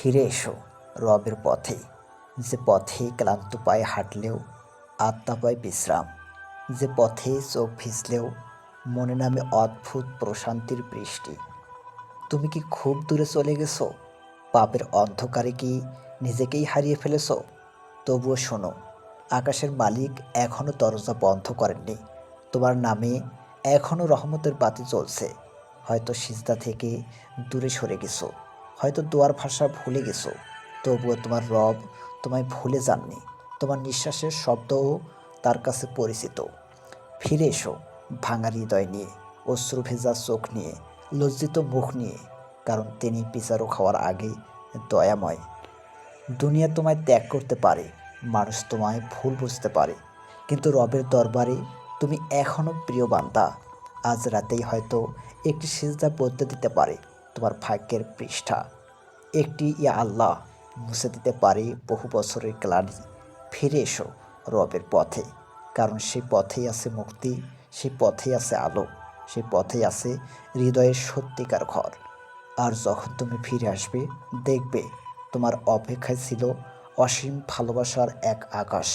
ফিরে এসো রবের পথে, যে পথে ক্লান্ত পায়ে হাঁটলেও আত্মা পায় বিশ্রাম, যে পথে চোখ ভিজলেও মনে নামে অদ্ভুত প্রশান্তির বৃষ্টি। তুমি কি খুব দূরে চলে গেছো? পাপের অন্ধকারে কি নিজেকেই হারিয়ে ফেলেছো? তবুও শোনো, আকাশের মালিক এখনও দরজা বন্ধ করেননি। তোমার নামে এখনও রহমতের বাতি জ্বলছে। হয়তো সিজদা থেকে দূরে সরে গেছো, হয়তো দোয়ার ভাষা ভুলে গেছো, তবুও তোমার রব তোমায় ভুলে যাননি। তোমার নিঃশ্বাসের শব্দও তার কাছে পরিচিত। ফিরে এসো ভাঙা হৃদয় নিয়ে, অশ্রু ভেজা চোখ নিয়ে, লজ্জিত মুখ নিয়ে, কারণ তিনি বিচারক হওয়ার আগে দয়াময়। দুনিয়া তোমায় ত্যাগ করতে পারে, মানুষ তোমায় ভুল বুঝতে পারে, কিন্তু রবের দরবারে তুমি এখনও প্রিয় বান্দা। আজ রাতেই হয়তো একটি সিজদা বদলে দিতে পারে তোমার ভাগ্যের পৃষ্ঠা। একটি ইয়া আল্লাহ মুছে দিতে পারে বহু বছরের গ্লানি। ফিরে এসো রবের পথে, কারণ সেই পথেই আছে মুক্তি, সেই পথেই আছে আলো, সেই পথেই আছে হৃদয়ের সত্যিকার ঘর। আর যখন তুমি ফিরে আসবে, দেখবে তোমার অপেক্ষায় ছিল অসীম ভালোবাসার এক আকাশ।